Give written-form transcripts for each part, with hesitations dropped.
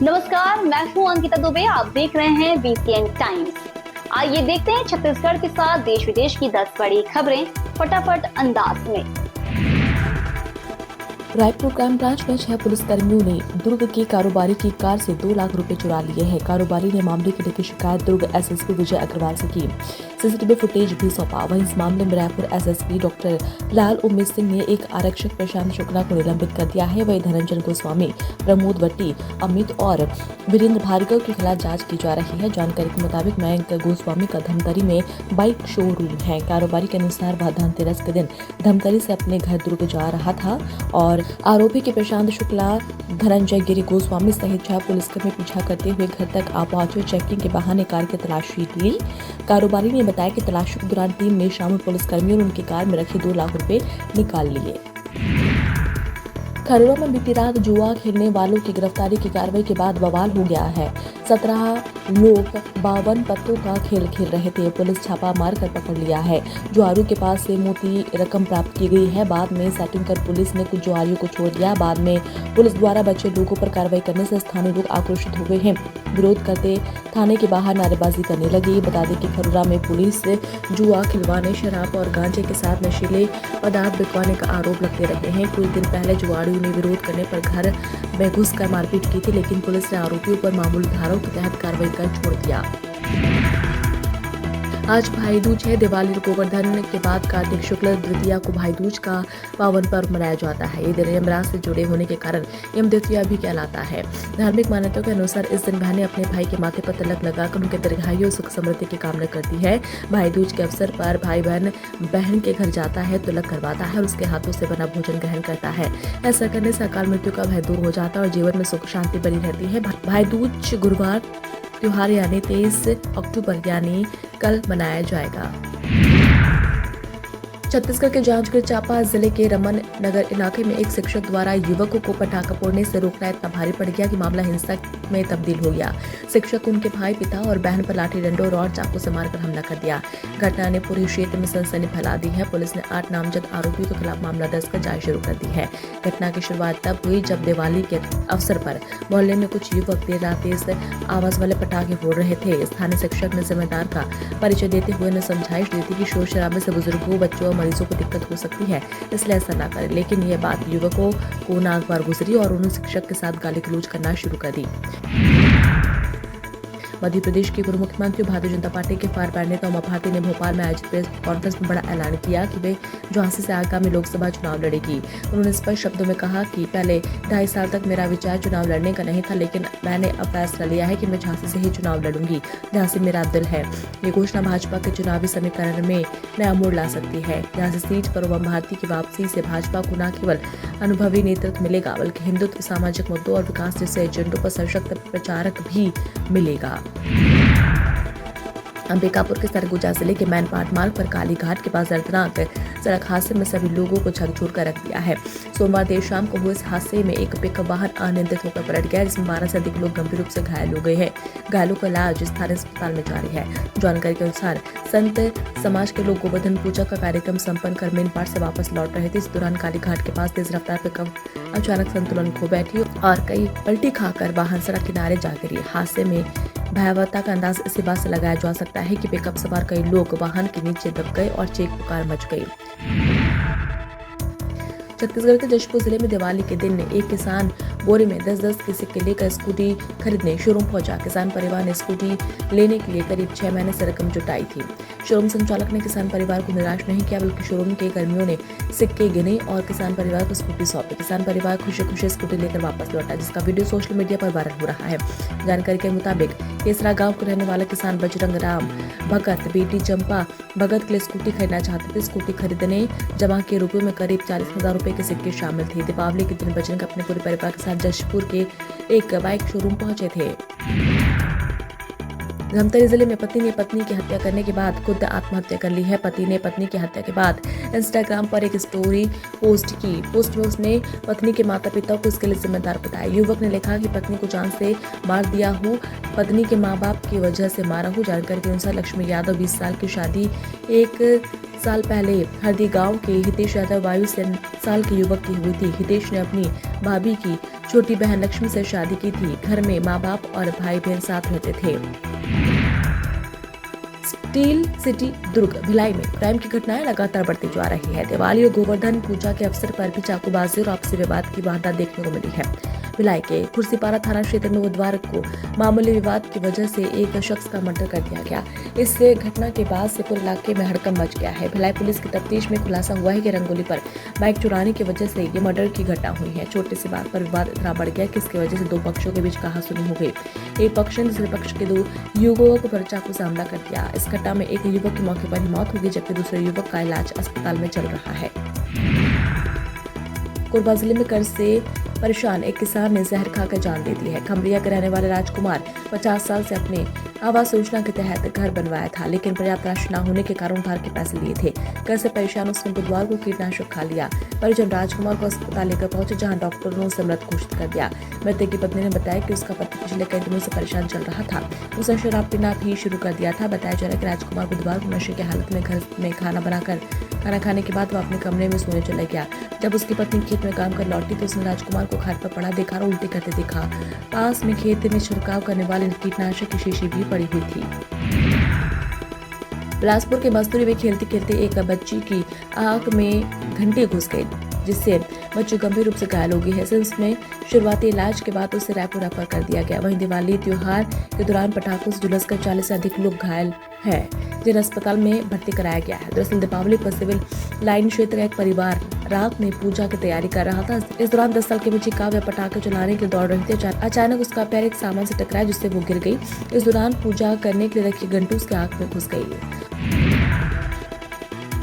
नमस्कार, मैं हूं अंकिता दुबे। आप देख रहे हैं बीसीएन टाइम्स। आइए देखते हैं छत्तीसगढ़ के साथ देश विदेश की 10 बड़ी खबरें फटाफट अंदाज में। रायपुर क्राइम ब्रांच में 6 पुलिसकर्मियों ने दुर्ग की कारोबारी की कार से 2 लाख रुपए चुरा लिए हैं। कारोबारी ने मामले की लिखित शिकायत दुर्ग एसएसपी विजय अग्रवाल से की। सीसीटीवी फुटेज भी सौंपा। वहीं इस मामले में रायपुर एसएसपी डॉक्टर लाल उमेश सिंह ने एक आरक्षक प्रशांत शुक्ला को निलंबित कर दिया है। वहीं धनंजय गोस्वामी, प्रमोद वट्टी, अमित और वीरेंद्र भार्गव के खिलाफ जाँच की जा रही है। जानकारी के मुताबिक मयंक गोस्वामी का धमतरी में बाइक शोरूम है। कारोबारी के अनुसार वह धनतेरस के दिन धमतरी से अपने घर दुर्ग जा रहा था और आरोपी के प्रशांत शुक्ला, धनंजय गिरी गोस्वामी सहित 6 पुलिसकर्मी पीछा करते हुए घर तक आ पहुंचे। चेकिंग के बहाने कार की तलाशी ली। कारोबारी ने बताया कि तलाशी के दौरान टीम में शामिल पुलिसकर्मियों ने उनकी कार में रखे 2 लाख रुपए निकाल लिए। खरौरा में बीती रात जुआ खेलने वालों की गिरफ्तारी की कार्रवाई के बाद बवाल हो गया है। 17 लोग 52 पत्तों का खेल खेल रहे थे। पुलिस छापा मारकर पकड़ लिया है। जुआरियों के पास से मोटी रकम प्राप्त की गई है। बाद में सेटिंग कर पुलिस ने कुछ जुआरियों को छोड़ दिया। बाद में पुलिस द्वारा बचे लोगों पर कार्रवाई करने से स्थानीय लोग आक्रोशित हो गए हैं। विरोध करते थाने के बाहर नारेबाजी करने लगे। बता दें कि खरौरा में पुलिस जुआ खिलवाने, शराब और गांजे के साथ नशीले पदार्थ बिकवाने का आरोप लगते रहे हैं। कुछ दिन पहले जुआरियों ने विरोध करने पर घर में घुसकर मारपीट की थी, लेकिन पुलिस ने आरोपियों पर मामूली धाराओं के तहत कार्रवाई कर छोड़ दिया। आज भाई दूज है। दिवाली गोवर्धन के बाद कार्तिक शुक्ल द्वितीया को भाई दूज का पावन पर्व मनाया जाता है। ये दिन यमराज से जुड़े होने के कारण यम द्वितीया भी कहलाता है। धार्मिक मान्यताओं के अनुसार इस दिन बहनें अपने भाई के माथे पर तिलक लगाकर उनके दीर्घायु और सुख समृद्धि की कामना करती है। भाई दूज के अवसर पर भाई बहन के घर जाता है, तिलक करवाता है और उसके हाथों से बना भोजन ग्रहण करता है। ऐसा करने से अकाल मृत्यु का भय दूर हो जाता है और जीवन में सुख शांति बनी रहती है। भाई दूज गुरुवार त्योहार यानी 23 अक्टूबर यानी कल मनाया जाएगा। छत्तीसगढ़ के जांजगीर चांपा जिले के रमन नगर इलाके में एक शिक्षक द्वारा युवकों को पटाखा फोड़ने से रोकना इतना भारी पड़ गया कि मामला हिंसा में तब्दील हो गया। शिक्षक उनके भाई, पिता और बहन पर लाठी डंडों और चाकू से मारकर हमला कर दिया। घटना ने पूरे क्षेत्र में सनसनी फैला दी है। पुलिस ने 8 नामजद आरोपियों के खिलाफ मामला दर्ज कर जांच शुरू कर दी है। घटना की शुरुआत तब हुई जब दिवाली के अवसर पर मोहल्ले में कुछ युवक देर रात तेज आवाज वाले पटाखे फोड़ रहे थे। स्थानीय शिक्षक ने जिम्मेदार का परिचय देते हुए उन्हें समझाइश दी थी कि शोर शराबे से बुजुर्गों, बच्चों और मरीजों को दिक्कत हो सकती है, इसलिए ऐसा न करें। लेकिन यह बात युवकों को नाक बार गुजरी और उन्होंने शिक्षक के साथ गाली गलौज करना शुरू कर दी। मध्य प्रदेश के पूर्व मुख्यमंत्री भारतीय जनता पार्टी के फायर ब्रांड नेता उमा भारती ने भोपाल में आयोजित प्रेस कॉन्फ्रेंस में बड़ा ऐलान किया कि वे झांसी से आगामी लोकसभा चुनाव लड़ेगी। उन्होंने स्पष्ट शब्दों में कहा कि पहले 2.5 साल तक मेरा विचार चुनाव लड़ने का नहीं था, लेकिन मैंने अब फैसला लिया है कि मैं झांसी से ही चुनाव लड़ूंगी। झांसी मेरा दिल है। ये घोषणा भाजपा के चुनावी समीकरण में नया मोड़ ला सकती है। झांसी सीट पर उमा भारती की वापसी से भाजपा को न केवल अनुभवी नेतृत्व मिलेगा, बल्कि हिंदुत्व, सामाजिक मुद्दों और विकास जैसे एजेंडों पर सशक्त प्रचारक भी मिलेगा। अंबिकापुर के सरगुजा जिले के मैनपाट मार्ग पर काली घाट के पास दर्दनाक सड़क हादसे में सभी लोगों को झकझोर कर रख दिया है। सोमवार देर शाम को हुए इस हादसे में एक पिकअप वाहन अनियंत्रित होकर पलट गया, जिसमें 12 से अधिक लोग गंभीर रूप से घायल हो गए हैं। घायलों का इलाज स्थानीय अस्पताल में जारी है। जानकारी के अनुसार संत समाज के लोग गोवर्धन पूजा का कार्यक्रम संपन्न कर मैनपाट से वापस लौट रहे थे। इस दौरान काली घाट के पास तेज रफ्तार पिकअप अचानक संतुलन खो बैठी और कई पलटी खाकर वाहन सड़क किनारे जा गिरी। हादसे में भयावहता का अंदाज इसी बात से लगाया जा सकता है कि पिकअप सवार कई लोग वाहन के नीचे दब गए और चीख पुकार मच गई। छत्तीसगढ़ के जशपुर जिले में दिवाली के दिन एक किसान बोरे में 10-10 के सिक्के लेकर स्कूटी खरीदने शोरूम पहुंचा। किसान परिवार ने स्कूटी लेने के लिए करीब 6 महीने से रकम जुटाई थी। शोरूम संचालक ने किसान परिवार को निराश नहीं किया, बल्कि शोरूम के कर्मियों ने सिक्के गिने और किसान परिवार को स्कूटी सौंपी। किसान परिवार खुशी खुशी स्कूटी लेकर वापस लौटा, जिसका वीडियो सोशल मीडिया पर वायरल हो रहा है। जानकारी के मुताबिक केसरा गांव के रहने वाला किसान बजरंग राम भगत बेटी चंपा भगत के लिए स्कूटी खरीदना चाहते थे। स्कूटी खरीदने जमा के रुपयों में करीब 40,000 रुपए के सिक्के शामिल थे। दीपावली के दिन बजरंग अपने पूरे परिवार के साथ जशपुर के एक बाइक शोरूम पहुंचे थे। धमतरी जिले में पति ने पत्नी की हत्या करने के बाद खुद आत्महत्या कर ली है। पति ने पत्नी की हत्या के बाद इंस्टाग्राम पर एक स्टोरी पोस्ट की। पोस्ट में उसने पत्नी के माता पिता को इसके लिए जिम्मेदार बताया। युवक ने लिखा कि पत्नी को जान से मार दिया हूँ, पत्नी के माँ बाप की वजह से मारा हूँ। जानकारी के अनुसार लक्ष्मी यादव 20 साल की शादी एक साल पहले हरदी गांव के हितेश यादव 22 साल के युवक की हुई थी। हितेश ने अपनी भाभी की छोटी बहन लक्ष्मी से शादी की थी। घर में माँ बाप और भाई बहन साथ रहते थे। स्टील सिटी दुर्ग भिलाई में क्राइम की घटनाएं लगातार बढ़ती जा रही है। दिवाली और गोवर्धन पूजा के अवसर पर भी चाकूबाजी और आपसी विवाद की वारदात देखने को मिली है। भिलाई के खुर्सीपारा थाना क्षेत्र में बुधवार को मामूली विवाद की वजह से एक शख्स का मर्डर कर दिया गया। इस घटना के बाद से पूरे इलाके में हड़कंप मच गया है। भिलाई पुलिस की तफ्तीश में खुलासा हुआ है कि रंगोली पर बाइक चुराने की वजह से ये मर्डर की घटना हुई है। छोटे से बात पर विवाद इतना बढ़ गया कि इसकी वजह से दो पक्षों के बीच कहासुनी हो गई। एक पक्ष ने दूसरे पक्ष के दो युवकों पर चाकू से हमला कर दिया। इस घटना में एक युवक की मौके पर ही मौत हो गई, जबकि दूसरे युवक का इलाज अस्पताल में चल रहा है। कोरबा जिले में कर्ज से परेशान एक किसान ने जहर खाकर जान दे दी है। खमरिया के रहने वाले राजकुमार 50 साल से अपने आवास योजना के तहत घर बनवाया था, लेकिन पर्याप्त राशि न होने के कारण उधार के पैसे लिए थे। कर्ज से परेशान उसने बुधवार को कीटनाशक खा लिया। परिजन राजकुमार को अस्पताल लेकर पहुंचे, जहां डॉक्टरों ने उसे मृत घोषित कर दिया। मृतक की पत्नी ने बताया कि उसका पति पिछले कई दिनों से परेशान चल रहा था। उसने शराब पीना भी शुरू कर दिया था। बताया जा रहा है कि राजकुमार बुधवार को नशे की हालत में घर में खाना खाने के बाद वह अपने कमरे में सोने चला गया। जब उसकी पत्नी खेत में काम कर लौटी तो उसने राजकुमार को खाट पर पड़ा देखा और उल्टी करते देखा। पास में खेत में छिड़काव करने वाले कीटनाशक की शीशी भी पड़ी हुई थी। बिलासपुर के मस्तूरी में खेलते खेलते एक बच्ची की आंख में घंटी घुस गई, जिससे बच्ची गंभीर रूप से घायल हो गई है। इसमें शुरुआती इलाज के बाद उसे रायपुर रेफर कर दिया गया। वहीं दिवाली त्योहार के दौरान पटाखों से झुलसकर 40 से अधिक लोग घायल हैं, जिन्हें अस्पताल में भर्ती कराया गया है। दरअसल दीपावली पर सिविल लाइन क्षेत्र का एक परिवार रात में पूजा की तैयारी कर रहा था। इस दौरान 10 साल की बच्ची काव्या पटाखे चलाने के लिए दौड़ रही थी। अचानक उसका पैर एक सामान से टकराया, जिससे वो गिर गई। इस दौरान पूजा करने के लिए रखी घंटी उसके आंख में घुस गई।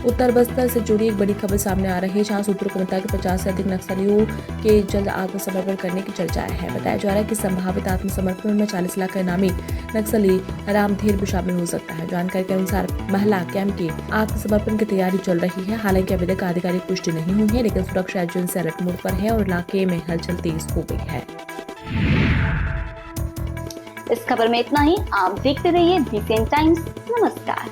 उत्तर बस्तर से जुड़ी एक बड़ी खबर सामने आ रही है, जहां सूत्रों को बताया कि 50 से अधिक नक्सलियों के जल्द आत्मसमर्पण करने की चर्चाएं हैं। बताया जा रहा है कि संभावित आत्मसमर्पण में 40 लाख का इनामी नक्सली रामधीर भी शामिल हो सकता है। जानकारी के अनुसार महिला कैंप की आत्मसमर्पण की तैयारी चल रही है। हालांकि अभी तक आधिकारिक पुष्टि नहीं हुई है, लेकिन सुरक्षा एजेंसी अलर्ट मोड पर है और इलाके में हलचल तेज हो गई है। इस खबर में इतना ही। आप देखते रहिए बीसीएन टाइम्स। नमस्कार।